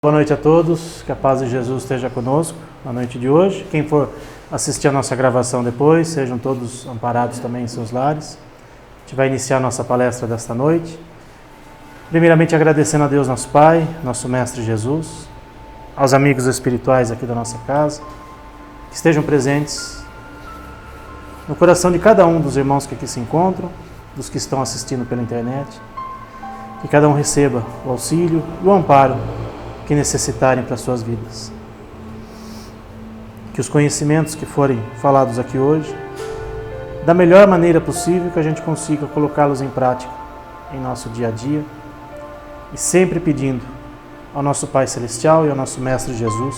Boa noite a todos, que a paz de Jesus esteja conosco na noite de hoje. Quem for assistir a nossa gravação depois, sejam todos amparados também em seus lares. A gente vai iniciar a nossa palestra desta noite. Primeiramente agradecendo a Deus nosso Pai, nosso Mestre Jesus, aos amigos espirituais aqui da nossa casa, que estejam presentes no coração de cada um dos irmãos que aqui se encontram, dos que estão assistindo pela internet, que cada um receba o auxílio e o amparo que necessitarem para as suas vidas. Que os conhecimentos que forem falados aqui hoje, da melhor maneira possível, que a gente consiga colocá-los em prática em nosso dia a dia, e sempre pedindo ao nosso Pai Celestial e ao nosso Mestre Jesus,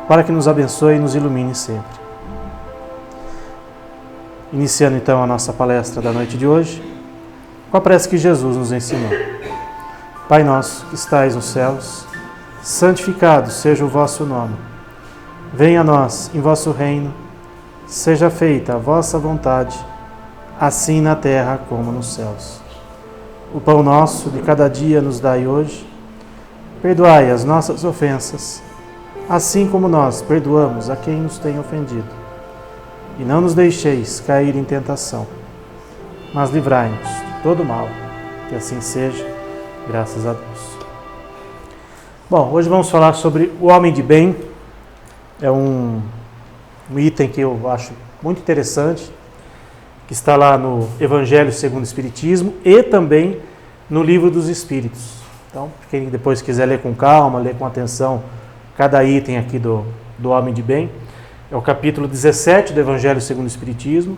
para que nos abençoe e nos ilumine sempre. Iniciando então a nossa palestra da noite de hoje, com a prece que Jesus nos ensinou. Pai nosso que estais nos céus, santificado seja o vosso nome. Venha a nós, em vosso reino, seja feita a vossa vontade, assim na terra como nos céus. O pão nosso de cada dia nos dai hoje. Perdoai as nossas ofensas, assim como nós perdoamos a quem nos tem ofendido. E não nos deixeis cair em tentação, mas livrai-nos de todo mal. Que assim seja, graças a Deus. Bom, hoje vamos falar sobre o homem de bem. É um item que eu acho muito interessante, que está lá no Evangelho segundo o Espiritismo e também no Livro dos Espíritos. Então, quem depois quiser ler com calma, ler com atenção cada item aqui do homem de bem, é o capítulo 17 do Evangelho segundo o Espiritismo,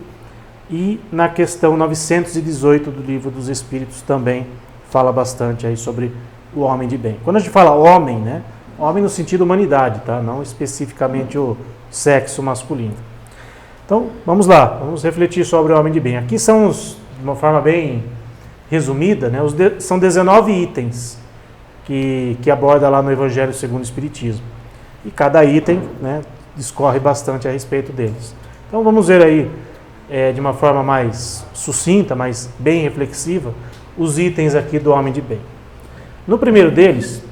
e na questão 918 do Livro dos Espíritos também fala bastante aí sobre o homem de bem. Quando a gente fala homem, né? Homem no sentido humanidade, tá? Não especificamente o sexo masculino. Então, vamos lá, vamos refletir sobre o homem de bem. Aqui são de uma forma bem resumida, né? São 19 itens que aborda lá no Evangelho segundo o Espiritismo. E cada item, né, discorre bastante a respeito deles. Então, vamos ver aí, de uma forma mais sucinta, mas bem reflexiva, os itens aqui do homem de bem. No primeiro deles,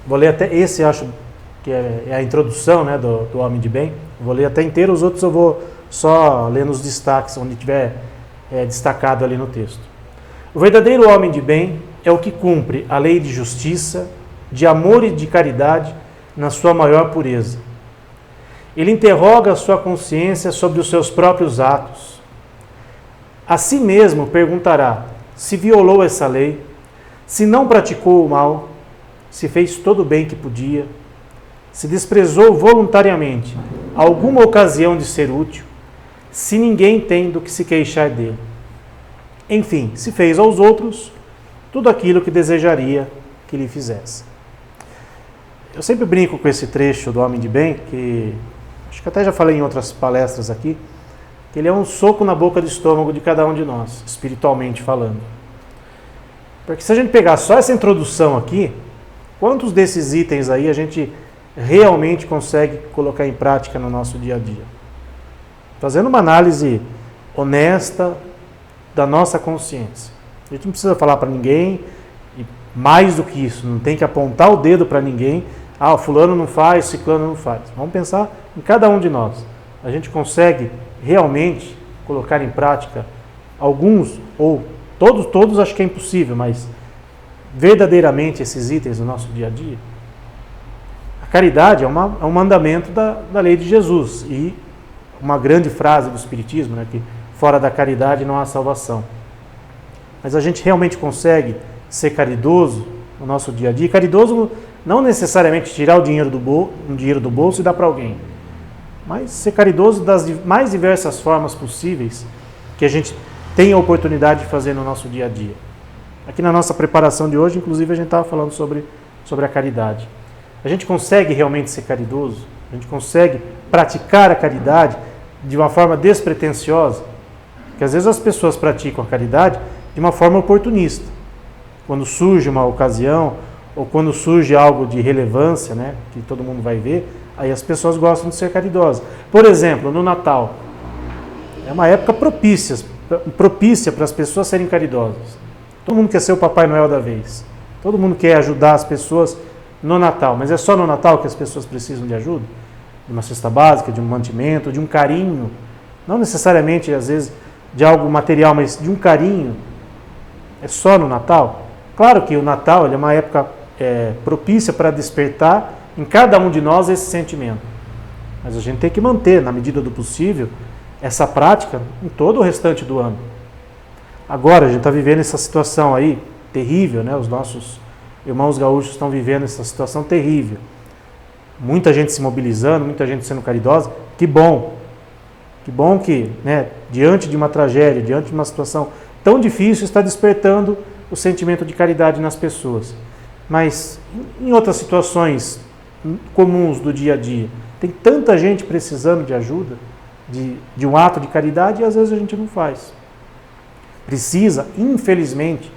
vou ler até esse, acho que é a introdução, né, do homem de bem. Vou ler até inteiro, os outros eu vou só ler nos destaques, onde tiver destacado ali no texto. O verdadeiro homem de bem é o que cumpre a lei de justiça, de amor e de caridade na sua maior pureza. Ele interroga a sua consciência sobre os seus próprios atos. A si mesmo perguntará se violou essa lei, se não praticou o mal, se fez todo o bem que podia, se desprezou voluntariamente alguma ocasião de ser útil, se ninguém tem do que se queixar dele. Enfim, se fez aos outros tudo aquilo que desejaria que lhe fizesse. Eu sempre brinco com esse trecho do homem de bem, que acho que até já falei em outras palestras aqui, que ele é um soco na boca do estômago de cada um de nós, espiritualmente falando. Porque se a gente pegar só essa introdução aqui, quantos desses itens aí a gente realmente consegue colocar em prática no nosso dia a dia? Fazendo uma análise honesta da nossa consciência. A gente não precisa falar para ninguém, e mais do que isso, não tem que apontar o dedo para ninguém. Ah, o fulano não faz, ciclano não faz. Vamos pensar em cada um de nós. A gente consegue realmente colocar em prática alguns ou todos acho que é impossível, mas verdadeiramente esses itens no nosso dia a dia? A caridade é um mandamento da lei de Jesus e uma grande frase do Espiritismo, né, que fora da caridade não há salvação. Mas a gente realmente consegue ser caridoso no nosso dia a dia? Caridoso não necessariamente tirar o dinheiro do bolso e dar para alguém, mas ser caridoso das mais diversas formas possíveis que a gente tem a oportunidade de fazer no nosso dia a dia. Aqui na nossa preparação de hoje, inclusive, a gente estava falando sobre a caridade. A gente consegue realmente ser caridoso? A gente consegue praticar a caridade de uma forma despretensiosa? Porque às vezes as pessoas praticam a caridade de uma forma oportunista. Quando surge uma ocasião, ou quando surge algo de relevância, né, que todo mundo vai ver, aí as pessoas gostam de ser caridosas. Por exemplo, no Natal, é uma época propícia para as pessoas serem caridosas. Todo mundo quer ser o Papai Noel da vez. Todo mundo quer ajudar as pessoas no Natal. Mas é só no Natal que as pessoas precisam de ajuda? De uma cesta básica, de um mantimento, de um carinho. Não necessariamente, às vezes, de algo material, mas de um carinho. É só no Natal? Claro que o Natal ele é uma época propícia para despertar em cada um de nós esse sentimento. Mas a gente tem que manter, na medida do possível, essa prática em todo o restante do ano. Agora, a gente está vivendo essa situação aí terrível, né? Os nossos irmãos gaúchos estão vivendo essa situação terrível. Muita gente se mobilizando, muita gente sendo caridosa. Que bom! Que bom que, né, diante de uma tragédia, diante de uma situação tão difícil, está despertando o sentimento de caridade nas pessoas. Mas em outras situações comuns do dia a dia, tem tanta gente precisando de ajuda, de um ato de caridade, e às vezes a gente não faz. Precisa, infelizmente,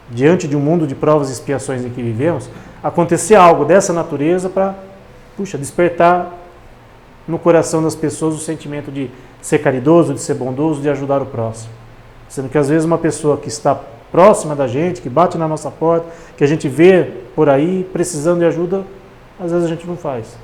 diante de um mundo de provas e expiações em que vivemos, acontecer algo dessa natureza para, despertar no coração das pessoas o sentimento de ser caridoso, de ser bondoso, de ajudar o próximo. Sendo que às vezes uma pessoa que está próxima da gente, que bate na nossa porta, que a gente vê por aí precisando de ajuda, às vezes a gente não faz.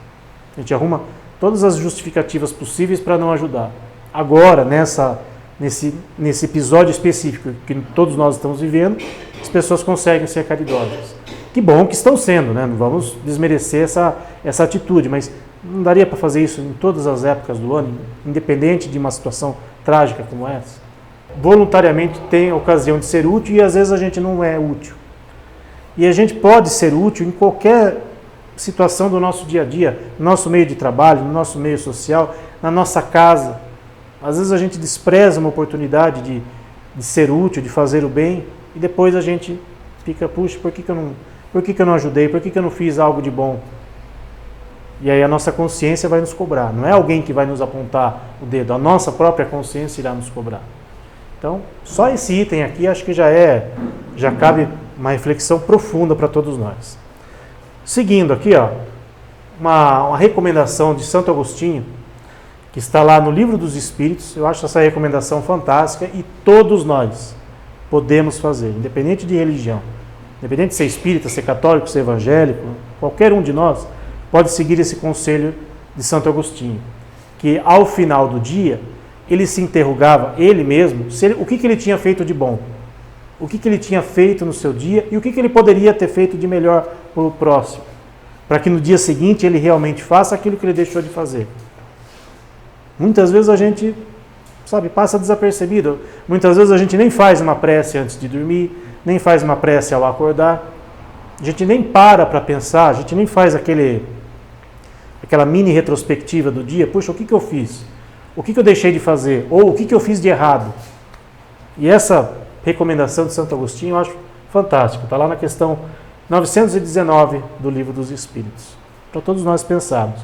A gente arruma todas as justificativas possíveis para não ajudar. Agora, nesse episódio específico que todos nós estamos vivendo, as pessoas conseguem ser caridosas. Que bom que estão sendo, né? Não vamos desmerecer essa atitude, mas não daria para fazer isso em todas as épocas do ano, independente de uma situação trágica como essa? Voluntariamente tem a ocasião de ser útil e às vezes a gente não é útil. E a gente pode ser útil em qualquer situação do nosso dia a dia, no nosso meio de trabalho, no nosso meio social, na nossa casa. Às vezes a gente despreza uma oportunidade de ser útil, de fazer o bem, e depois a gente fica, puxa, por que eu não ajudei? Por que eu não fiz algo de bom? E aí a nossa consciência vai nos cobrar. Não é alguém que vai nos apontar o dedo, a nossa própria consciência irá nos cobrar. Então, só esse item aqui acho que já cabe uma reflexão profunda para todos nós. Seguindo aqui, uma recomendação de Santo Agostinho, que está lá no Livro dos Espíritos. Eu acho essa recomendação fantástica e todos nós podemos fazer, independente de religião. Independente de ser espírita, ser católico, ser evangélico, qualquer um de nós pode seguir esse conselho de Santo Agostinho, que ao final do dia, ele se interrogava, ele mesmo, o que ele tinha feito de bom, o que ele tinha feito no seu dia e o que ele poderia ter feito de melhor para o próximo, para que no dia seguinte ele realmente faça aquilo que ele deixou de fazer. Muitas vezes a gente, passa desapercebido. Muitas vezes a gente nem faz uma prece antes de dormir, nem faz uma prece ao acordar. A gente nem para pensar, a gente nem faz aquela mini retrospectiva do dia. Puxa, o que eu fiz? O que eu deixei de fazer? Ou o que eu fiz de errado? E essa recomendação de Santo Agostinho eu acho fantástico. Está lá na questão 919 do Livro dos Espíritos. Para todos nós pensarmos.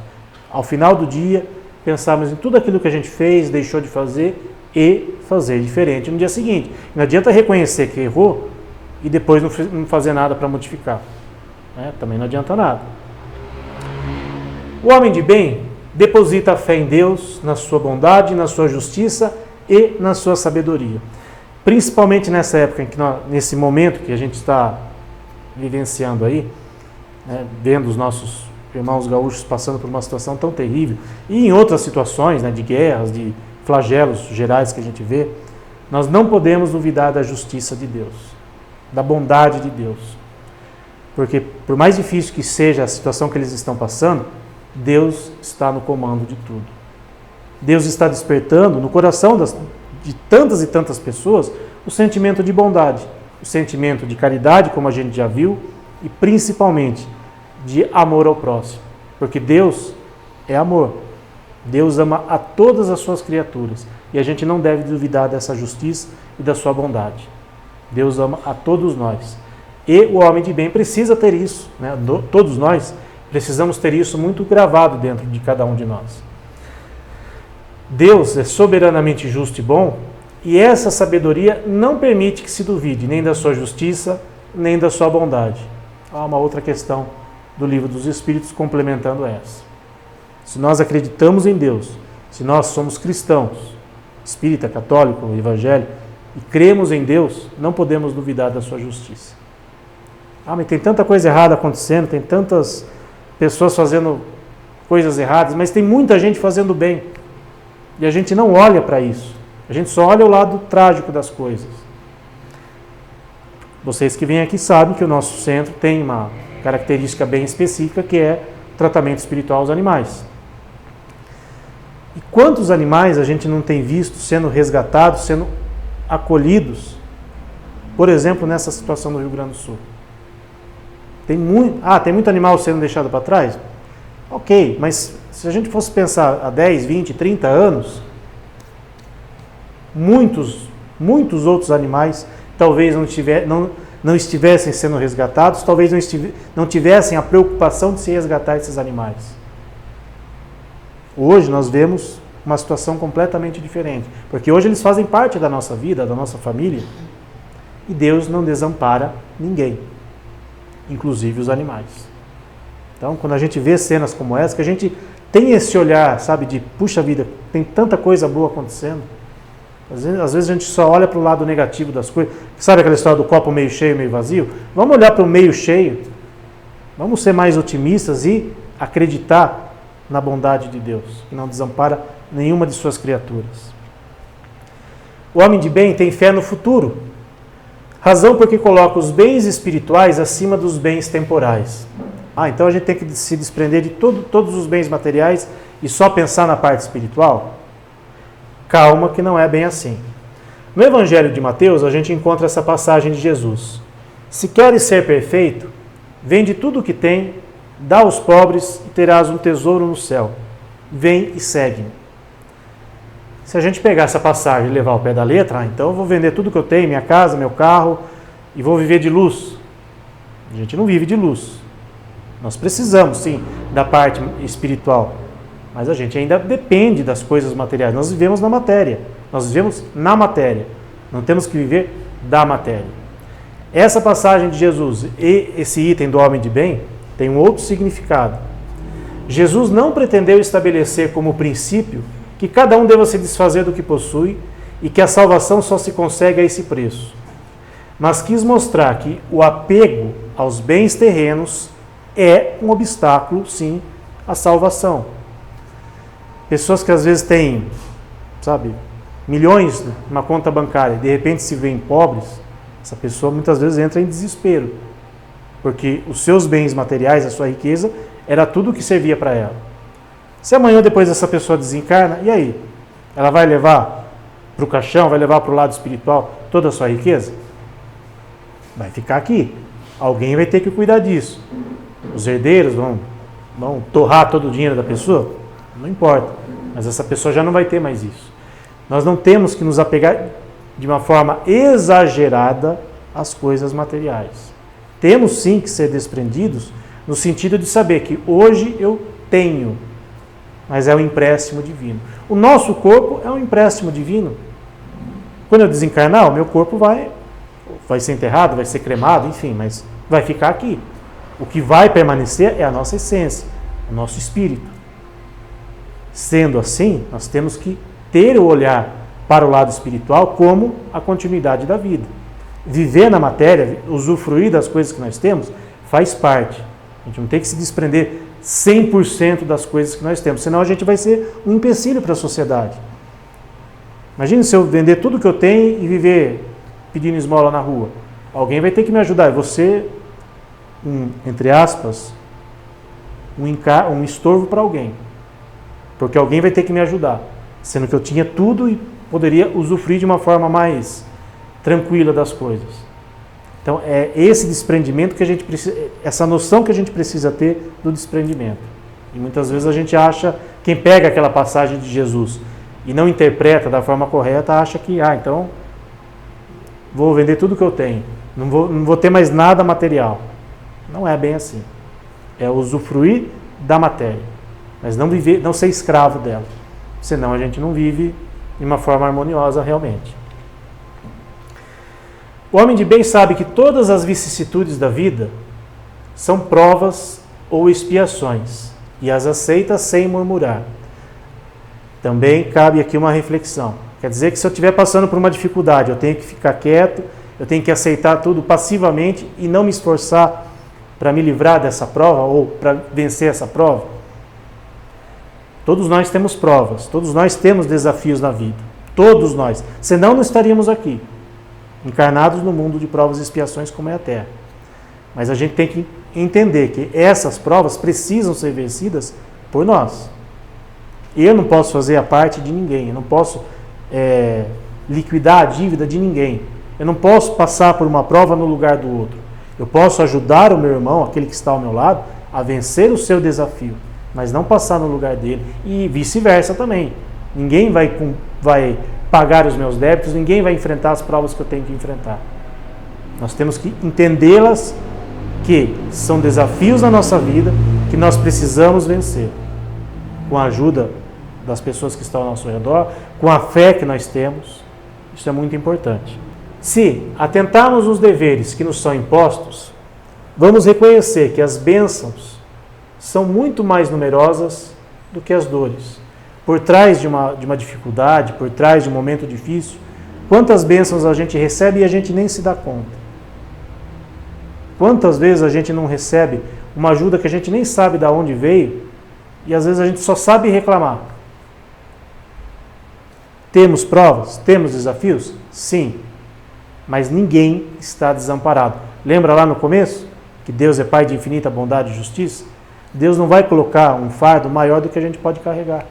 Ao final do dia, pensarmos em tudo aquilo que a gente fez, deixou de fazer e fazer diferente no dia seguinte. Não adianta reconhecer que errou e depois não fazer nada para modificar. Também não adianta nada. O homem de bem deposita a fé em Deus, na sua bondade, na sua justiça e na sua sabedoria. Principalmente nessa época, nesse momento que a gente está vivenciando aí, vendo os nossos irmãos gaúchos passando por uma situação tão terrível, e em outras situações, de guerras, de flagelos gerais que a gente vê, nós não podemos duvidar da justiça de Deus, da bondade de Deus. Porque por mais difícil que seja a situação que eles estão passando, Deus está no comando de tudo. Deus está despertando no coração de tantas e tantas pessoas o sentimento de bondade, o sentimento de caridade, como a gente já viu, e principalmente de amor ao próximo. Porque Deus é amor. Deus ama a todas as suas criaturas. E a gente não deve duvidar dessa justiça e da sua bondade. Deus ama a todos nós. E o homem de bem precisa ter isso. Todos nós precisamos ter isso muito gravado dentro de cada um de nós. Deus é soberanamente justo e bom, e essa sabedoria não permite que se duvide nem da sua justiça, nem da sua bondade. Há uma outra questão do Livro dos Espíritos complementando essa. Se nós acreditamos em Deus, se nós somos cristãos, espírita, católico, evangélico, e cremos em Deus, não podemos duvidar da sua justiça. mas tem tanta coisa errada acontecendo, tem tantas pessoas fazendo coisas erradas, mas tem muita gente fazendo bem. E a gente não olha para isso. A gente só olha o lado trágico das coisas. Vocês que vêm aqui sabem que o nosso centro tem uma característica bem específica, que é o tratamento espiritual aos animais. E quantos animais a gente não tem visto sendo resgatados, sendo acolhidos, por exemplo, nessa situação do Rio Grande do Sul? Tem muito animal sendo deixado para trás? Ok, mas se a gente fosse pensar há 10, 20, 30 anos, muitos outros animais talvez não estivessem sendo resgatados, talvez não tivessem a preocupação de se resgatar esses animais. Hoje nós vemos uma situação completamente diferente, porque hoje eles fazem parte da nossa vida, da nossa família, e Deus não desampara ninguém, inclusive os animais. Então, quando a gente vê cenas como essa, que a gente tem esse olhar, sabe, de puxa vida, tem tanta coisa boa acontecendo, às vezes a gente só olha para o lado negativo das coisas. Sabe aquela história do copo meio cheio, meio vazio? Vamos olhar para o meio cheio, vamos ser mais otimistas e acreditar na bondade de Deus, que não desampara nenhuma de suas criaturas. O homem de bem tem fé no futuro, razão porque coloca os bens espirituais acima dos bens temporais. Então a gente tem que se desprender de todos os bens materiais e só pensar na parte espiritual? Calma, que não é bem assim. No Evangelho de Mateus, a gente encontra essa passagem de Jesus. Se queres ser perfeito, vende tudo o que tem, dá aos pobres e terás um tesouro no céu. Vem e segue-me. Se a gente pegar essa passagem e levar ao pé da letra, então eu vou vender tudo que eu tenho, minha casa, meu carro, e vou viver de luz. A gente não vive de luz. Nós precisamos, sim, da parte espiritual, mas a gente ainda depende das coisas materiais. Nós vivemos na matéria. Nós vivemos na matéria. Não temos que viver da matéria. Essa passagem de Jesus e esse item do homem de bem tem um outro significado. Jesus não pretendeu estabelecer como princípio que cada um deva se desfazer do que possui e que a salvação só se consegue a esse preço, mas quis mostrar que o apego aos bens terrenos é um obstáculo, sim, à salvação. Pessoas que às vezes têm, milhões numa conta bancária e de repente se veem pobres, essa pessoa muitas vezes entra em desespero, porque os seus bens materiais, a sua riqueza, era tudo o que servia para ela. Se amanhã depois essa pessoa desencarna, e aí? Ela vai levar para o caixão, vai levar para o lado espiritual toda a sua riqueza? Vai ficar aqui. Alguém vai ter que cuidar disso. Os herdeiros vão torrar todo o dinheiro da pessoa? Não importa. Mas essa pessoa já não vai ter mais isso. Nós não temos que nos apegar de uma forma exagerada às coisas materiais. Temos sim que ser desprendidos no sentido de saber que hoje eu tenho, mas é um empréstimo divino. O nosso corpo é um empréstimo divino. Quando eu desencarnar, o meu corpo vai ser enterrado, vai ser cremado, enfim, mas vai ficar aqui. O que vai permanecer é a nossa essência, o nosso espírito. Sendo assim, nós temos que ter o olhar para o lado espiritual como a continuidade da vida. Viver na matéria, usufruir das coisas que nós temos, faz parte. A gente não tem que se desprender 100% das coisas que nós temos, senão a gente vai ser um empecilho para a sociedade. Imagine se eu vender tudo que eu tenho e viver pedindo esmola na rua. Alguém vai ter que me ajudar. Você, entre aspas, um estorvo para alguém. Porque alguém vai ter que me ajudar. Sendo que eu tinha tudo e poderia usufruir de uma forma mais tranquila das coisas. Então, é esse desprendimento que a gente precisa, essa noção que a gente precisa ter do desprendimento. E muitas vezes a gente acha, quem pega aquela passagem de Jesus e não interpreta da forma correta, acha que, então, vou vender tudo que eu tenho, não vou ter mais nada material. Não é bem assim. É usufruir da matéria, mas não ser escravo dela. Senão a gente não vive de uma forma harmoniosa realmente. O homem de bem sabe que todas as vicissitudes da vida são provas ou expiações e as aceita sem murmurar. Também cabe aqui uma reflexão. Quer dizer que se eu estiver passando por uma dificuldade, eu tenho que ficar quieto Eu tenho que aceitar tudo passivamente e não me esforçar para me livrar dessa prova ou para vencer essa prova? Todos nós temos provas, todos nós temos desafios na vida. Todos nós. Senão não estaríamos aqui, encarnados no mundo de provas e expiações como é a Terra. Mas a gente tem que entender que essas provas precisam ser vencidas por nós. Eu não posso fazer a parte de ninguém, eu não posso liquidar a dívida de ninguém. Eu não posso passar por uma prova no lugar do outro. Eu posso ajudar o meu irmão, aquele que está ao meu lado, a vencer o seu desafio, mas não passar no lugar dele, e vice-versa também. Ninguém vai pagar os meus débitos, ninguém vai enfrentar as provas que eu tenho que enfrentar. Nós temos que entendê-las, que são desafios na nossa vida, que nós precisamos vencer, com a ajuda das pessoas que estão ao nosso redor, com a fé que nós temos. Isso é muito importante. Se atentarmos nos deveres que nos são impostos, vamos reconhecer que as bênçãos são muito mais numerosas do que as dores. Por trás de uma dificuldade, por trás de um momento difícil, quantas bênçãos a gente recebe e a gente nem se dá conta. Quantas vezes a gente não recebe uma ajuda que a gente nem sabe de onde veio e às vezes a gente só sabe reclamar. Temos provas? Temos desafios? Sim. Mas ninguém está desamparado. Lembra lá no começo? Que Deus é Pai de infinita bondade e justiça? Deus não vai colocar um fardo maior do que a gente pode carregar.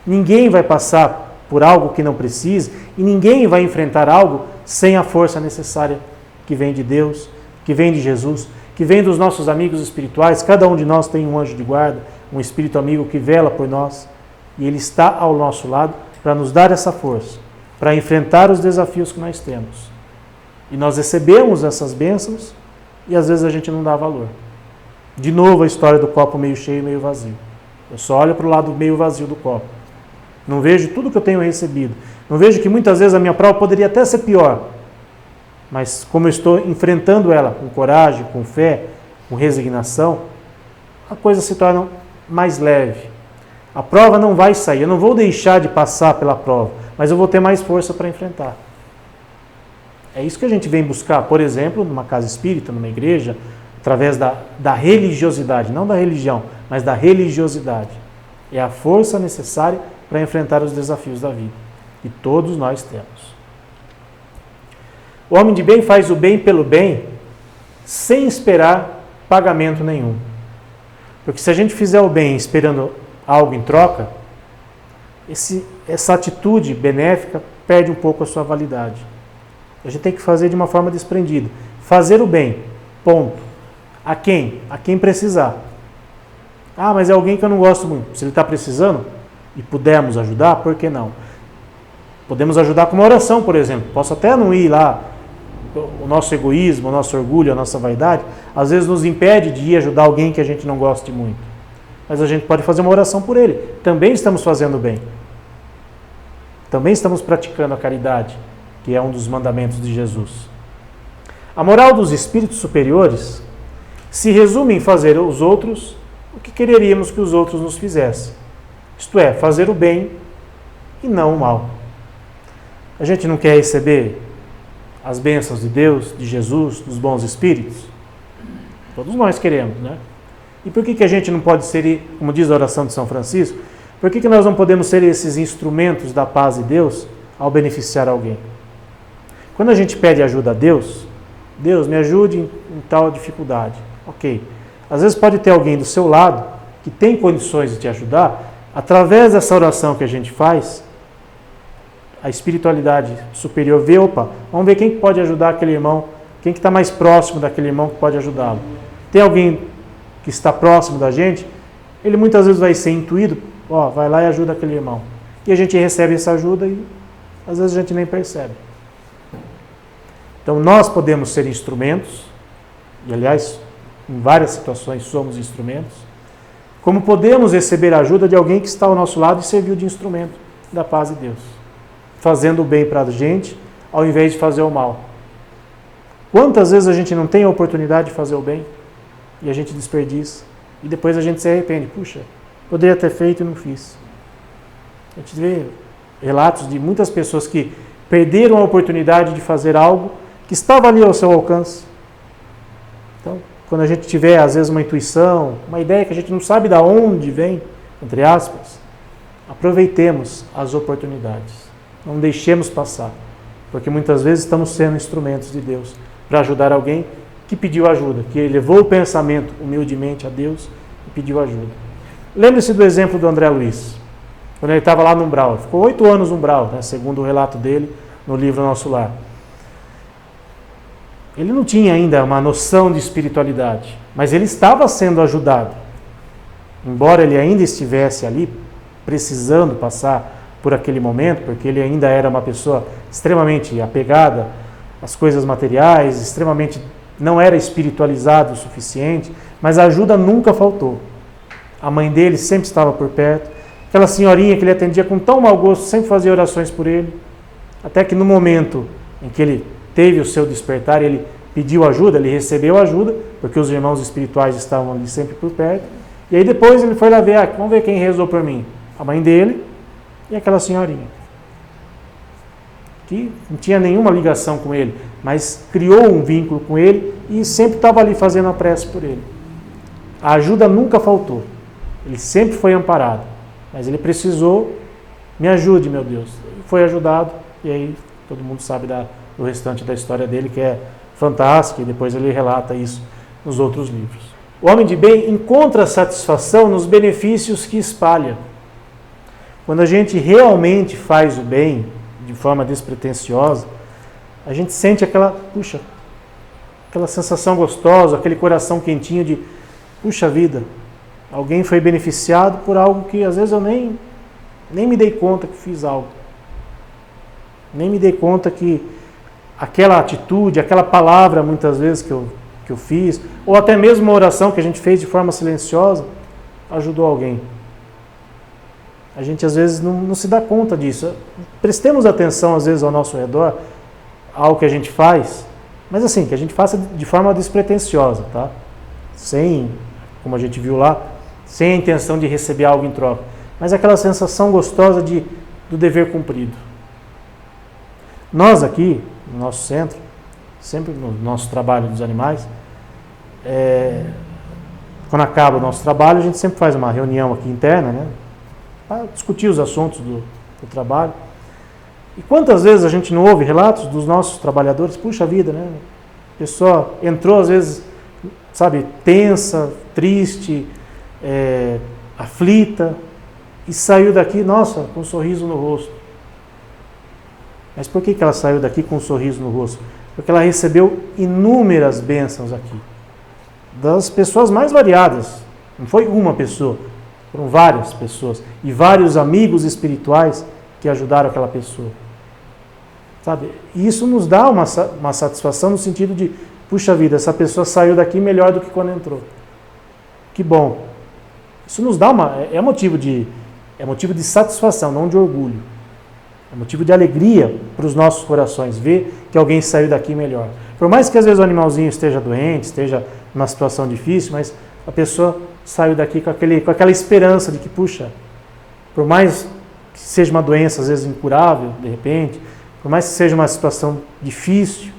Ninguém vai passar por algo que não precise e ninguém vai enfrentar algo sem a força necessária que vem de Deus, que vem de Jesus, que vem dos nossos amigos espirituais. Cada um de nós tem um anjo de guarda, um espírito amigo que vela por nós e ele está ao nosso lado para nos dar essa força, para enfrentar os desafios que nós temos. E nós recebemos essas bênçãos e às vezes a gente não dá valor. De novo a história do copo meio cheio e meio vazio. Eu só olho para o lado meio vazio do copo. Não vejo tudo que eu tenho recebido. Não vejo que muitas vezes a minha prova poderia até ser pior. Mas como eu estou enfrentando ela com coragem, com fé, com resignação, a coisa se torna mais leve. A prova não vai sair. Eu não vou deixar de passar pela prova, mas eu vou ter mais força para enfrentar. É isso que a gente vem buscar, por exemplo, numa casa espírita, numa igreja, através da religiosidade, não da religião, mas da religiosidade. É a força necessária para enfrentar os desafios da vida. E todos nós temos. O homem de bem faz o bem pelo bem, sem esperar pagamento nenhum. Porque se a gente fizer o bem esperando algo em troca, essa atitude benéfica perde um pouco a sua validade. A gente tem que fazer de uma forma desprendida. Fazer o bem, ponto. A quem? A quem precisar. Ah, mas é alguém que eu não gosto muito. Se ele está precisando e pudermos ajudar, por que não? Podemos ajudar com uma oração, por exemplo. Posso até não ir lá. O nosso egoísmo, o nosso orgulho, a nossa vaidade, às vezes nos impede de ir ajudar alguém que a gente não goste muito. Mas a gente pode fazer uma oração por ele. Também estamos fazendo bem. Também estamos praticando a caridade, que é um dos mandamentos de Jesus. A moral dos espíritos superiores se resume em fazer aos outros o que quereríamos que os outros nos fizessem. Isto é, fazer o bem e não o mal. A gente não quer receber as bênçãos de Deus, de Jesus, dos bons espíritos? Todos nós queremos, né? E por que a gente não pode ser, como diz a oração de São Francisco, por que nós não podemos ser esses instrumentos da paz de Deus ao beneficiar alguém? Quando a gente pede ajuda a Deus, Deus me ajude em tal dificuldade. Ok. Às vezes pode ter alguém do seu lado que tem condições de te ajudar. Através dessa oração que a gente faz, a espiritualidade superior vê, opa, vamos ver quem pode ajudar aquele irmão, quem que está mais próximo daquele irmão que pode ajudá-lo. Tem alguém que está próximo da gente, ele muitas vezes vai ser intuído, ó, vai lá e ajuda aquele irmão. E a gente recebe essa ajuda e às vezes a gente nem percebe. Então nós podemos ser instrumentos, e aliás, em várias situações somos instrumentos, como podemos receber a ajuda de alguém que está ao nosso lado e serviu de instrumento da paz de Deus, fazendo o bem para a gente, ao invés de fazer o mal. Quantas vezes a gente não tem a oportunidade de fazer o bem e a gente desperdiça e depois a gente se arrepende, puxa, poderia ter feito e não fiz. A gente vê relatos de muitas pessoas que perderam a oportunidade de fazer algo que estava ali ao seu alcance. Então, quando a gente tiver, às vezes, uma intuição, uma ideia que a gente não sabe de onde vem, entre aspas, aproveitemos as oportunidades. Não deixemos passar, porque muitas vezes estamos sendo instrumentos de Deus para ajudar alguém que pediu ajuda, que levou o pensamento humildemente a Deus e pediu ajuda. Lembre-se do exemplo do André Luiz, quando ele estava lá no umbral. Ele ficou 8 anos no umbral, né, segundo o relato dele no livro Nosso Lar. Ele não tinha ainda uma noção de espiritualidade, mas ele estava sendo ajudado. Embora ele ainda estivesse ali, precisando passar por aquele momento, porque ele ainda era uma pessoa extremamente apegada às coisas materiais, extremamente não era espiritualizado o suficiente, mas a ajuda nunca faltou. A mãe dele sempre estava por perto, aquela senhorinha que ele atendia com tão mau gosto, sempre fazia orações por ele, até que no momento em que ele teve o seu despertar, ele pediu ajuda, ele recebeu ajuda, porque os irmãos espirituais estavam ali sempre por perto, e aí depois ele foi lá ver, vamos ver quem rezou por mim, a mãe dele e aquela senhorinha, que não tinha nenhuma ligação com ele, mas criou um vínculo com ele e sempre estava ali fazendo a prece por ele. A ajuda nunca faltou, ele sempre foi amparado, mas ele precisou, me ajude, meu Deus. Foi ajudado, e aí todo mundo sabe do restante da história dele, que é fantástica, e depois ele relata isso nos outros livros. O homem de bem encontra satisfação nos benefícios que espalha. Quando a gente realmente faz o bem, de forma despretensiosa, a gente sente aquela sensação gostosa, aquele coração quentinho de, puxa vida, alguém foi beneficiado por algo que às vezes eu nem me dei conta que fiz algo. Nem me dei conta que aquela atitude, aquela palavra muitas vezes que eu fiz, ou até mesmo uma oração que a gente fez de forma silenciosa, ajudou alguém. A gente às vezes não se dá conta disso. Prestemos atenção às vezes ao nosso redor, ao que a gente faz, mas assim, que a gente faça de forma despretensiosa, tá? Sem, como a gente viu lá, sem a intenção de receber algo em troca. Mas aquela sensação gostosa do dever cumprido. Nós aqui, no nosso centro, sempre no nosso trabalho dos animais, quando acaba o nosso trabalho, a gente sempre faz uma reunião aqui interna, né? Para discutir os assuntos do trabalho. E quantas vezes a gente não ouve relatos dos nossos trabalhadores, puxa vida, né? A pessoa entrou às vezes, sabe, tensa, triste, aflita, e saiu daqui, nossa, com um sorriso no rosto. Mas por que ela saiu daqui com um sorriso no rosto? Porque ela recebeu inúmeras bênçãos aqui, das pessoas mais variadas. Não foi uma pessoa, foram várias pessoas, e vários amigos espirituais que ajudaram aquela pessoa. Sabe? E isso nos dá uma satisfação no sentido de, puxa vida, essa pessoa saiu daqui melhor do que quando entrou. Que bom. Isso nos dá é motivo de satisfação, não de orgulho. É motivo de alegria para os nossos corações, ver que alguém saiu daqui melhor. Por mais que às vezes o animalzinho esteja doente, esteja numa situação difícil, mas a pessoa saiu daqui com aquela esperança de que, puxa, por mais que seja uma doença às vezes incurável, de repente, por mais que seja uma situação difícil,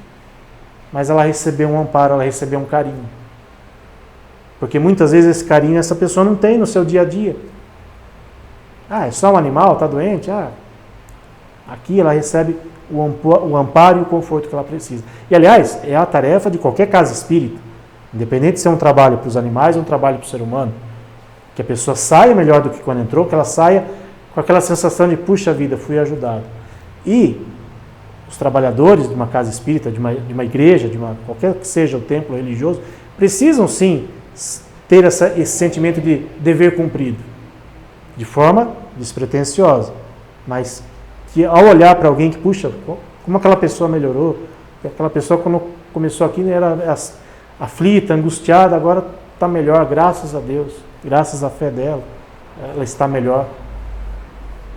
mas ela recebeu um amparo, ela recebeu um carinho. Porque muitas vezes esse carinho essa pessoa não tem no seu dia a dia. É só um animal, está doente? Aqui ela recebe o amparo e o conforto que ela precisa. E, aliás, é a tarefa de qualquer casa espírita, independente de ser um trabalho para os animais ou um trabalho para o ser humano, que a pessoa saia melhor do que quando entrou, que ela saia com aquela sensação de, puxa vida, fui ajudado. E os trabalhadores de uma casa espírita, de uma igreja, qualquer que seja o templo religioso, precisam sim ter esse sentimento de dever cumprido, de forma despretensiosa, mas que ao olhar para alguém que, puxa, como aquela pessoa melhorou, aquela pessoa quando começou aqui era aflita, angustiada, agora está melhor, graças a Deus, graças à fé dela, ela está melhor.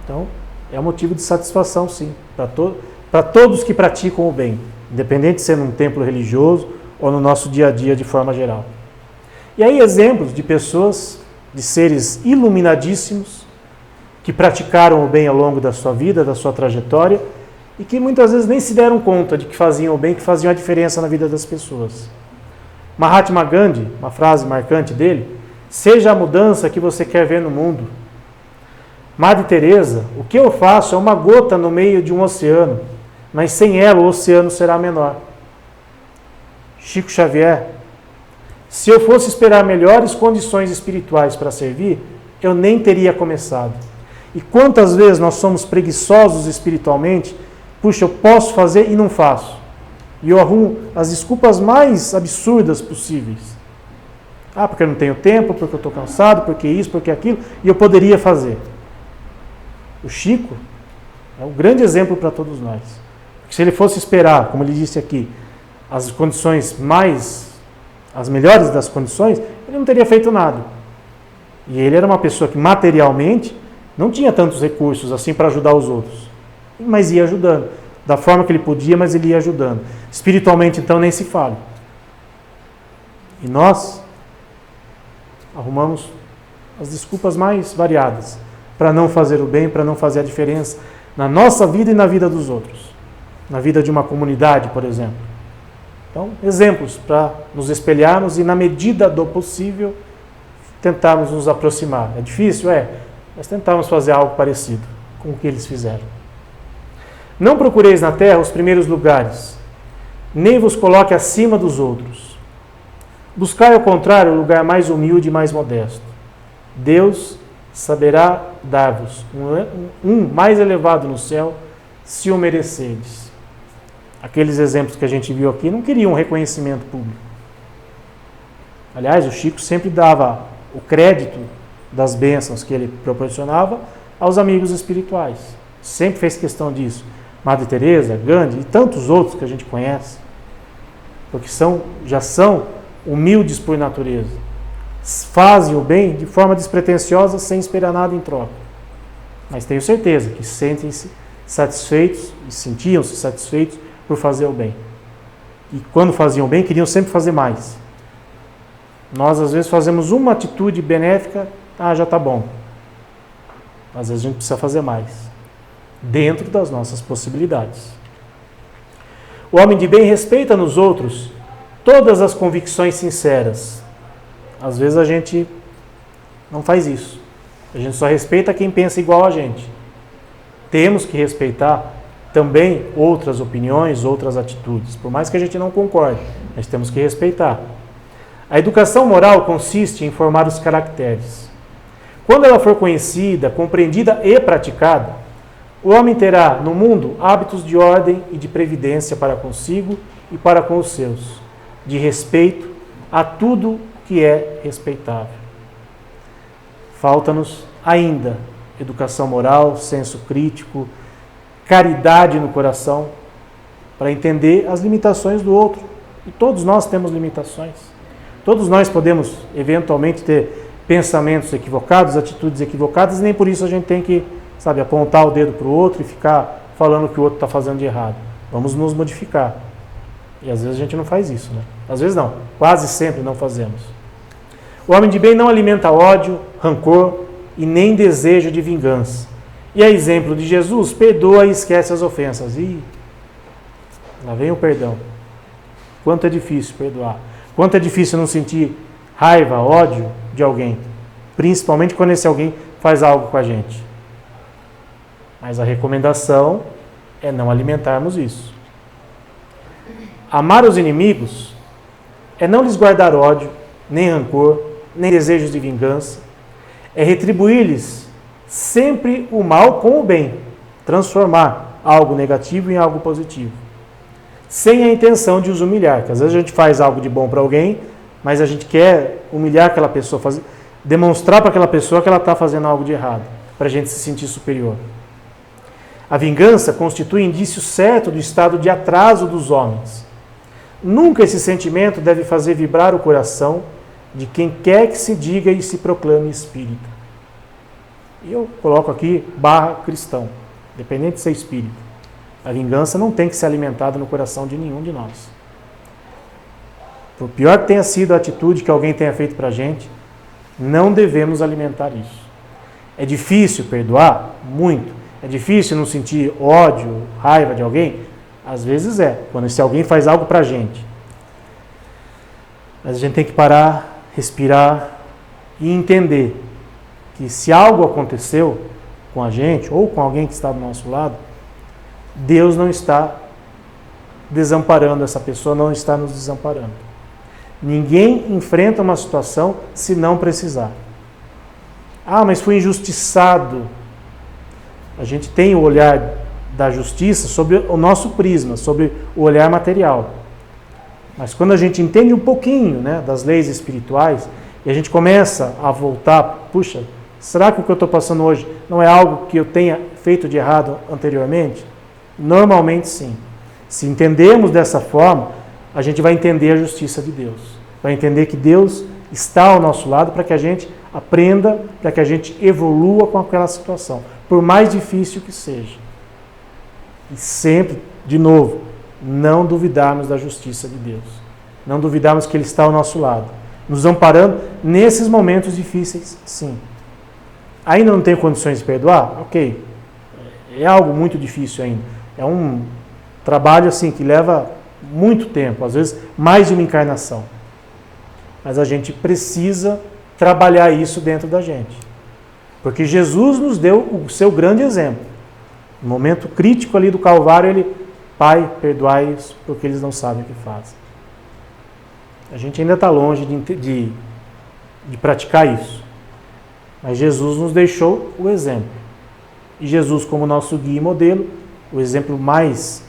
Então, é um motivo de satisfação, sim, para todos que praticam o bem, independente de ser num templo religioso ou no nosso dia a dia de forma geral. E aí exemplos de pessoas, de seres iluminadíssimos, que praticaram o bem ao longo da sua vida, da sua trajetória, e que muitas vezes nem se deram conta de que faziam o bem, que faziam a diferença na vida das pessoas. Mahatma Gandhi, uma frase marcante dele: seja a mudança que você quer ver no mundo. Madre Teresa: o que eu faço é uma gota no meio de um oceano, mas sem ela o oceano será menor. Chico Xavier: se eu fosse esperar melhores condições espirituais para servir, eu nem teria começado. E quantas vezes nós somos preguiçosos espiritualmente? Puxa, eu posso fazer e não faço. E eu arrumo as desculpas mais absurdas possíveis. Ah, porque eu não tenho tempo, porque eu estou cansado, porque isso, porque aquilo, e eu poderia fazer. O Chico é um grande exemplo para todos nós. Porque se ele fosse esperar, como ele disse aqui, as condições as melhores das condições, ele não teria feito nada. E ele era uma pessoa que materialmente não tinha tantos recursos assim para ajudar os outros, mas ia ajudando, da forma que ele podia, mas ele ia ajudando. Espiritualmente, então, nem se fala. E nós arrumamos as desculpas mais variadas para não fazer o bem, para não fazer a diferença na nossa vida e na vida dos outros, na vida de uma comunidade, por exemplo. Então, exemplos para nos espelharmos e, na medida do possível, tentarmos nos aproximar. É difícil? Mas tentarmos fazer algo parecido com o que eles fizeram. Não procureis na terra os primeiros lugares, nem vos coloque acima dos outros. Buscai, ao contrário, o lugar mais humilde e mais modesto. Deus saberá dar-vos um mais elevado no céu, se o merecerdes. Aqueles exemplos que a gente viu aqui não queriam reconhecimento público. Aliás, o Chico sempre dava o crédito das bênçãos que ele proporcionava aos amigos espirituais. Sempre fez questão disso. Madre Teresa, Gandhi e tantos outros que a gente conhece, porque já são humildes por natureza. Fazem o bem de forma despretensiosa, sem esperar nada em troca. Mas tenho certeza que sentem-se satisfeitos e sentiam-se satisfeitos por fazer o bem. E quando faziam o bem, queriam sempre fazer mais. Nós, às vezes, fazemos uma atitude benéfica, já está bom. Às vezes a gente precisa fazer mais, dentro das nossas possibilidades. O homem de bem respeita nos outros todas as convicções sinceras. Às vezes a gente não faz isso. A gente só respeita quem pensa igual a gente. Temos que respeitar também outras opiniões, outras atitudes, por mais que a gente não concorde, mas temos que respeitar. A educação moral consiste em formar os caracteres. Quando ela for conhecida, compreendida e praticada, o homem terá no mundo hábitos de ordem e de previdência para consigo e para com os seus, de respeito a tudo que é respeitável. Falta-nos ainda educação moral, senso crítico, caridade no coração, para entender as limitações do outro. E todos nós temos limitações. Todos nós podemos, eventualmente, ter pensamentos equivocados, atitudes equivocadas, e nem por isso a gente tem que, apontar o dedo para o outro e ficar falando o que o outro está fazendo de errado. Vamos nos modificar. E às vezes a gente não faz isso, né? Às vezes não, quase sempre não fazemos. O homem de bem não alimenta ódio, rancor e nem desejo de vingança. E a exemplo de Jesus, perdoa e esquece as ofensas. Lá vem o perdão. Quanto é difícil perdoar. Quanto é difícil não sentir raiva, ódio de alguém. Principalmente quando esse alguém faz algo com a gente. Mas a recomendação é não alimentarmos isso. Amar os inimigos é não lhes guardar ódio, nem rancor, nem desejos de vingança. É retribuir-lhes sempre o mal com o bem. Transformar algo negativo em algo positivo. Sem a intenção de os humilhar. Que às vezes a gente faz algo de bom para alguém, mas a gente quer humilhar aquela pessoa, demonstrar para aquela pessoa que ela está fazendo algo de errado, para a gente se sentir superior. A vingança constitui indício certo do estado de atraso dos homens. Nunca esse sentimento deve fazer vibrar o coração de quem quer que se diga e se proclame espírita. E eu coloco aqui /cristão, independente de ser espírita. A vingança não tem que ser alimentada no coração de nenhum de nós. Por pior que tenha sido a atitude que alguém tenha feito para a gente, não devemos alimentar isso. É difícil perdoar? Muito. É difícil não sentir ódio, raiva de alguém? Às vezes quando se alguém faz algo pra gente. Mas a gente tem que parar, respirar e entender que se algo aconteceu com a gente ou com alguém que está do nosso lado, Deus não está desamparando essa pessoa, não está nos desamparando. Ninguém enfrenta uma situação se não precisar. Ah, mas fui injustiçado. A gente tem o olhar da justiça sobre o nosso prisma, sobre o olhar material. Mas quando a gente entende um pouquinho, né, das leis espirituais, e a gente começa a voltar, puxa, será que o que eu estou passando hoje não é algo que eu tenha feito de errado anteriormente? Normalmente sim. Se entendemos dessa forma, a gente vai entender a justiça de Deus. Vai entender que Deus está ao nosso lado para que a gente aprenda, para que a gente evolua com aquela situação, por mais difícil que seja. E sempre, de novo, não duvidarmos da justiça de Deus. Não duvidarmos que Ele está ao nosso lado, nos amparando nesses momentos difíceis, sim. Ainda não tenho condições de perdoar? Ok. É algo muito difícil ainda. É um trabalho assim que leva muito tempo, às vezes mais de uma encarnação. Mas a gente precisa trabalhar isso dentro da gente. Porque Jesus nos deu o seu grande exemplo. No momento crítico ali do Calvário, Ele, Pai, perdoai-os porque eles não sabem o que fazem. A gente ainda está longe de praticar isso. Mas Jesus nos deixou o exemplo. E Jesus, como nosso guia e modelo, o exemplo mais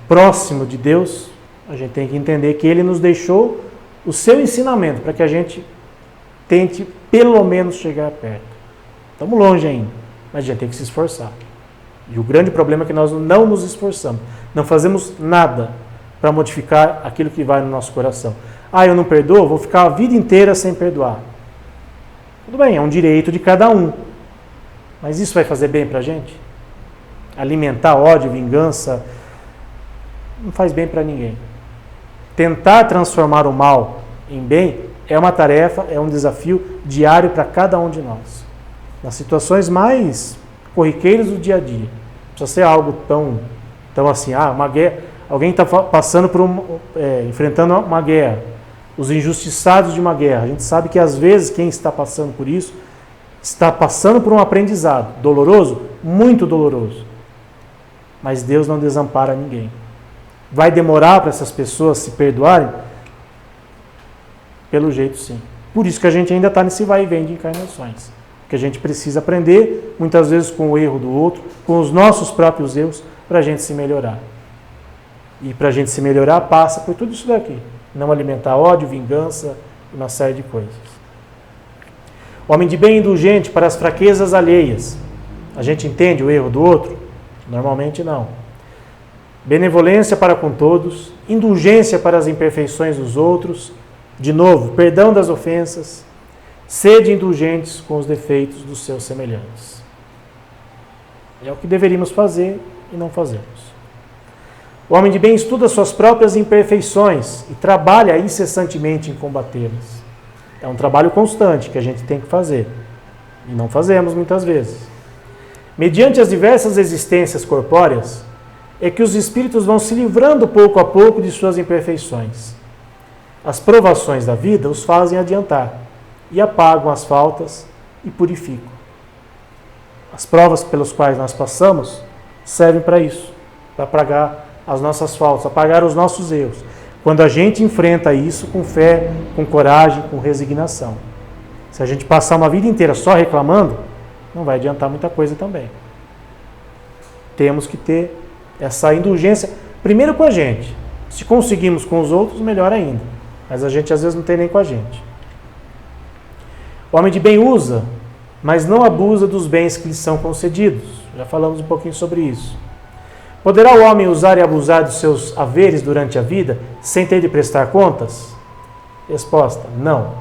próximo de Deus, a gente tem que entender que Ele nos deixou o seu ensinamento para que a gente tente pelo menos chegar perto. Estamos longe ainda, mas a gente tem que se esforçar. E o grande problema é que nós não nos esforçamos. Não fazemos nada para modificar aquilo que vai no nosso coração. Ah, eu não perdoo, vou ficar a vida inteira sem perdoar. Tudo bem, é um direito de cada um. Mas isso vai fazer bem para a gente? Alimentar ódio, vingança, não faz bem para ninguém. Tentar transformar o mal em bem é uma tarefa, é um desafio diário para cada um de nós. Nas situações mais corriqueiras do dia a dia. Não precisa ser algo tão assim, uma guerra, alguém está passando por enfrentando uma guerra, os injustiçados de uma guerra. A gente sabe que às vezes quem está passando por isso está passando por um aprendizado doloroso, muito doloroso. Mas Deus não desampara ninguém. Vai demorar para essas pessoas se perdoarem? Pelo jeito, sim. Por isso que a gente ainda está nesse vai e vem de encarnações. Que a gente precisa aprender, muitas vezes com o erro do outro, com os nossos próprios erros, para a gente se melhorar. E para a gente se melhorar, passa por tudo isso daqui. Não alimentar ódio, vingança, uma série de coisas. Homem de bem indulgente para as fraquezas alheias. A gente entende o erro do outro? Normalmente não. Benevolência para com todos, indulgência para as imperfeições dos outros, de novo, perdão das ofensas, sede indulgentes com os defeitos dos seus semelhantes. É o que deveríamos fazer e não fazemos. O homem de bem estuda suas próprias imperfeições e trabalha incessantemente em combatê-las. É um trabalho constante que a gente tem que fazer e não fazemos muitas vezes. Mediante as diversas existências corpóreas, é que os espíritos vão se livrando pouco a pouco de suas imperfeições. As provações da vida os fazem adiantar e apagam as faltas e purificam. As provas pelas quais nós passamos servem para isso, para apagar as nossas faltas, apagar os nossos erros. Quando a gente enfrenta isso com fé, com coragem, com resignação. Se a gente passar uma vida inteira só reclamando, não vai adiantar muita coisa também. Temos que ter essa indulgência, primeiro com a gente. Se conseguimos com os outros, melhor ainda. Mas a gente às vezes não tem nem com a gente. O homem de bem usa, mas não abusa dos bens que lhe são concedidos. Já falamos um pouquinho sobre isso. Poderá o homem usar e abusar dos seus haveres durante a vida, sem ter de prestar contas? Resposta, não.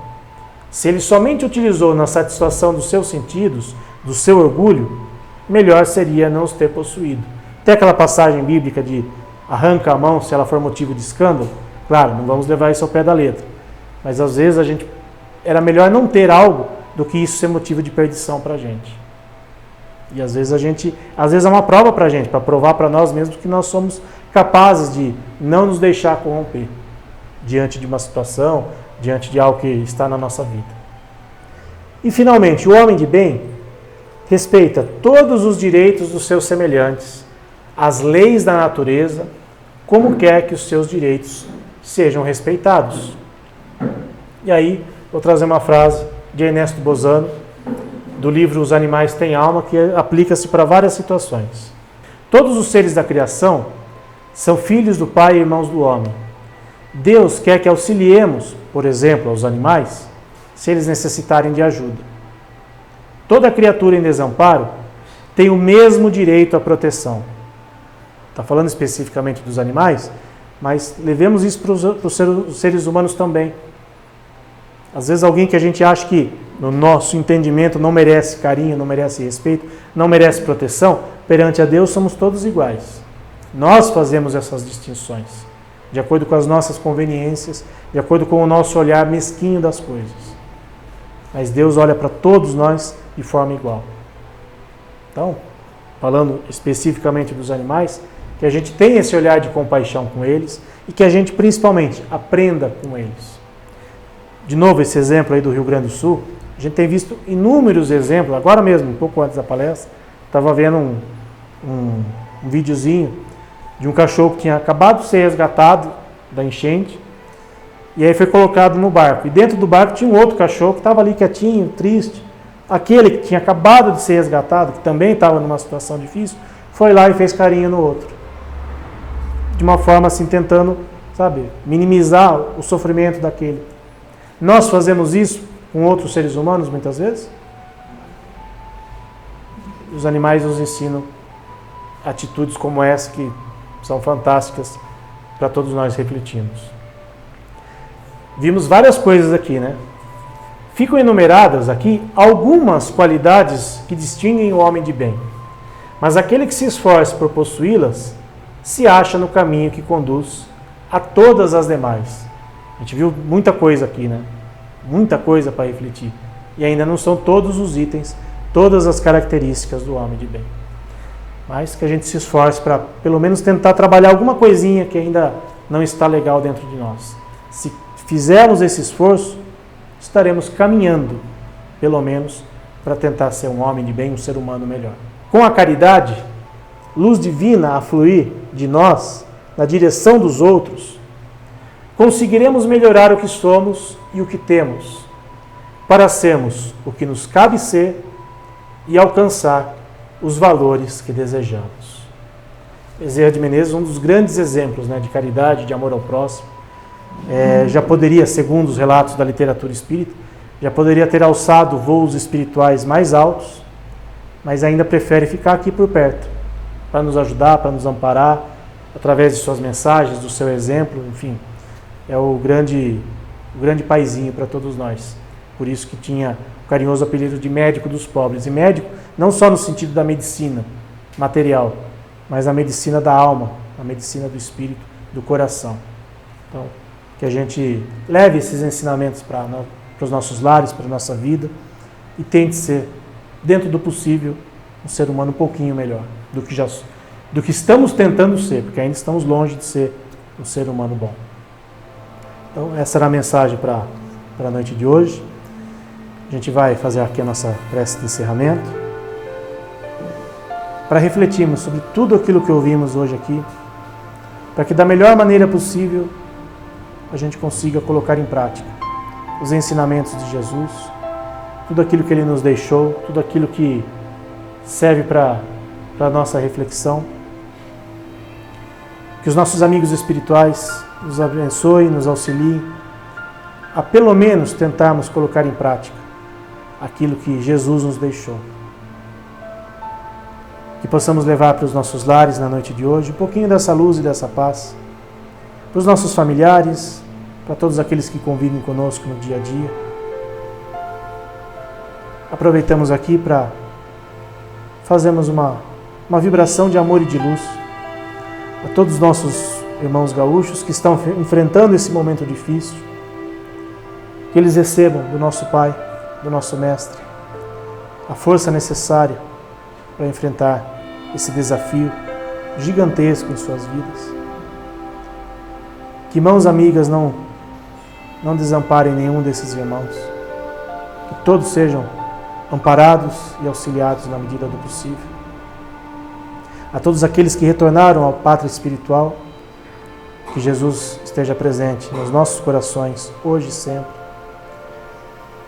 Se ele somente utilizou na satisfação dos seus sentidos, do seu orgulho, melhor seria não os ter possuído. Tem aquela passagem bíblica de arranca a mão se ela for motivo de escândalo? Claro, não vamos levar isso ao pé da letra. Mas às vezes era melhor não ter algo do que isso ser motivo de perdição para a gente. E às vezes é uma prova para a gente, para provar para nós mesmos que nós somos capazes de não nos deixar corromper diante de uma situação, diante de algo que está na nossa vida. E finalmente, o homem de bem respeita todos os direitos dos seus semelhantes, as leis da natureza, como quer que os seus direitos sejam respeitados. E aí, vou trazer uma frase de Ernesto Bozano, do livro Os Animais Têm Alma, que aplica-se para várias situações. Todos os seres da criação são filhos do Pai e irmãos do homem. Deus quer que auxiliemos, por exemplo, aos animais, se eles necessitarem de ajuda. Toda criatura em desamparo tem o mesmo direito à proteção. Está falando especificamente dos animais, mas levemos isso para os seres humanos também. Às vezes alguém que a gente acha que, no nosso entendimento, não merece carinho, não merece respeito, não merece proteção, perante a Deus somos todos iguais. Nós fazemos essas distinções, de acordo com as nossas conveniências, de acordo com o nosso olhar mesquinho das coisas. Mas Deus olha para todos nós de forma igual. Então, falando especificamente dos animais, que a gente tenha esse olhar de compaixão com eles e que a gente, principalmente, aprenda com eles. De novo, esse exemplo aí do Rio Grande do Sul, a gente tem visto inúmeros exemplos, agora mesmo, um pouco antes da palestra, estava vendo um videozinho de um cachorro que tinha acabado de ser resgatado da enchente, e aí foi colocado no barco. E dentro do barco tinha um outro cachorro que estava ali quietinho, triste. Aquele que tinha acabado de ser resgatado, que também estava numa situação difícil, foi lá e fez carinho no outro. De uma forma assim, tentando, minimizar o sofrimento daquele. Nós fazemos isso com outros seres humanos, muitas vezes. Os animais nos ensinam atitudes como essa, que são fantásticas para todos nós refletirmos. Vimos várias coisas aqui, né? Ficam enumeradas aqui algumas qualidades que distinguem o homem de bem. Mas aquele que se esforça por possuí-las, se acha no caminho que conduz a todas as demais. A gente viu muita coisa aqui, né? Muita coisa para refletir. E ainda não são todos os itens, todas as características do homem de bem. Mas que a gente se esforce para, pelo menos, tentar trabalhar alguma coisinha que ainda não está legal dentro de nós. Se fizermos esse esforço, estaremos caminhando, pelo menos, para tentar ser um homem de bem, um ser humano melhor. Com a caridade, luz divina a fluir de nós, na direção dos outros, conseguiremos melhorar o que somos e o que temos, para sermos o que nos cabe ser e alcançar os valores que desejamos. Bezerra de Menezes, um dos grandes exemplos, de caridade, de amor ao próximo, já poderia, segundo os relatos da literatura espírita, já poderia ter alçado voos espirituais mais altos, mas ainda prefere ficar aqui por perto, para nos ajudar, para nos amparar, através de suas mensagens, do seu exemplo, enfim. É o grande paizinho para todos nós. Por isso que tinha o carinhoso apelido de médico dos pobres. E médico não só no sentido da medicina material, mas a medicina da alma, a medicina do espírito, do coração. Então, que a gente leve esses ensinamentos para os nossos lares, para a nossa vida, e tente ser, dentro do possível, um ser humano um pouquinho melhor do que estamos tentando ser, porque ainda estamos longe de ser um ser humano bom. Então, essa era a mensagem para a noite de hoje. A gente vai fazer aqui a nossa prece de encerramento, para refletirmos sobre tudo aquilo que ouvimos hoje aqui, para que da melhor maneira possível a gente consiga colocar em prática os ensinamentos de Jesus, tudo aquilo que Ele nos deixou, tudo aquilo que serve para a nossa reflexão. Que os nossos amigos espirituais nos abençoem, nos auxiliem a pelo menos tentarmos colocar em prática aquilo que Jesus nos deixou. Que possamos levar para os nossos lares na noite de hoje um pouquinho dessa luz e dessa paz, para os nossos familiares, para todos aqueles que convivem conosco no dia a dia. Aproveitamos aqui para fazermos uma vibração de amor e de luz a todos os nossos irmãos gaúchos que estão enfrentando esse momento difícil, que eles recebam do nosso Pai, do nosso Mestre, a força necessária para enfrentar esse desafio gigantesco em suas vidas. Que mãos amigas não desamparem nenhum desses irmãos. Que todos sejam amparados e auxiliados na medida do possível. A todos aqueles que retornaram ao pátria espiritual, que Jesus esteja presente nos nossos corações, hoje e sempre.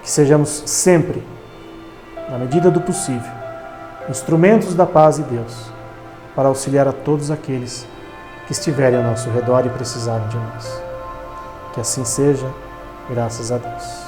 Que sejamos sempre, na medida do possível, instrumentos da paz de Deus, para auxiliar a todos aqueles que estiverem ao nosso redor e precisarem de nós. Que assim seja, graças a Deus.